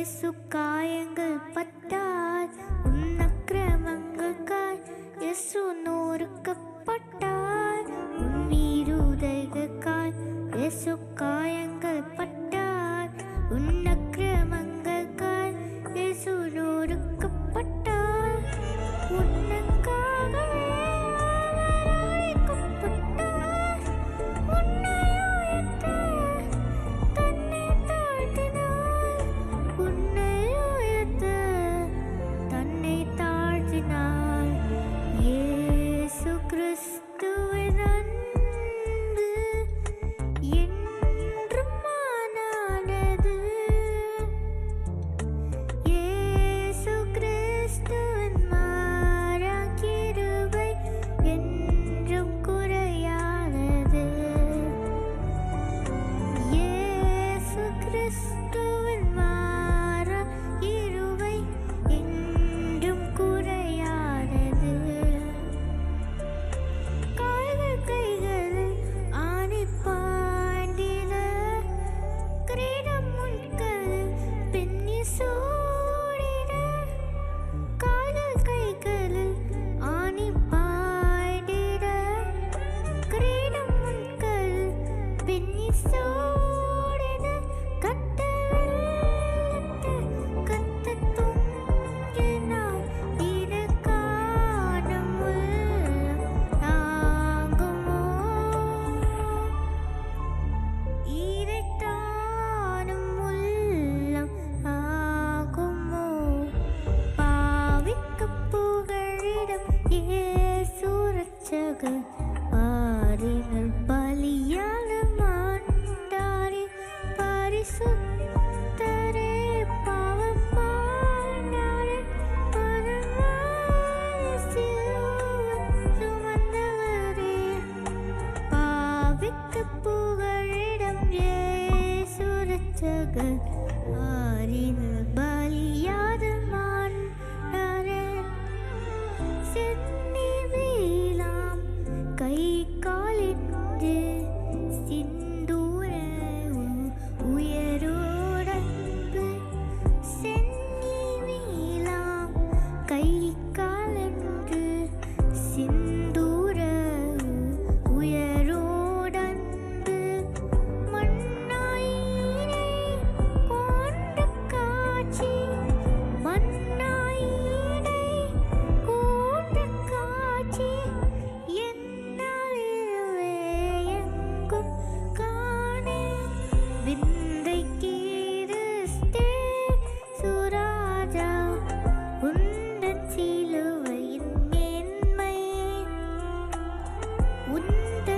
இயேசு காயங்கள் பட்டார், உன் அக்கிரமங்களுக்காய் இயேசு நொறுக்கப்பட்டார், உன் மீறுதல்களுக்காய் இயேசு காயங்கள் பட்டார், உன் அக்கிரமங்களுக்காய் இயேசு நொறுக்கப்பட்டார், உனக்காகவே அவர் அடிக்கப்பட்டார், உன்னை உயர்த்த தன்னை தாழ்த்தினார், உன்னை உயர்த்த தன்னை தாழ்த்தினார். இயேசு கிறிஸ்துவின் அன்பு என்றும் மாறாதது. இயேசு கிறிஸ்துவின் மாறா கிருபை என்றும் குறையாதது. இயேசு கிறிஸ்துவின் மாறா கிருபை என்றும் குறையாதது. கால்கள் கைகளில் ஆணி பாய்ந்திட, கிரீடம் முட்களில் பின்னி சூடிட, கால்கள் கைகளில் ஆணி பாய்ந்திட, கிரீடம் முட்களில் பின்னி சூடிட, கத்த வெள்ளத்தில் கத்தத் தொங்கினார், இது காணும் உள்ளம் தாங்குமோ? இதைத் தானும் உள்ளம் ஆகுமோ? பாவிக்குப் புகழிடம் இயேசு இரட்சகர், பாரினில் பலியான மாண்டாரே, பரிசுத்தரே, பாவம் மாண்டாரே, பரவான சிலுவை சுமந்தவரே, பாவிக்குப் புகழிடம் இயேசு இரட்சகர், பாரினில் பலியான மாண்டாரே, சென்னி வீழாம் கை காலின்று சிந்தூர உயரோடன்பு, சென்னி வீழாம் கை காலின்று சிந்தூர உயரோடன்பு, மண்ணாயினை கொண்ட காட்சி, மண்ணாயினை கொண்ட காட்சி, என்னால் இதுவே எங்கும் காணேன். விந்தை கிறிஸ்தே சுராஜா, உந்தன் சிலுவையின் மேன்மை, உந்தன்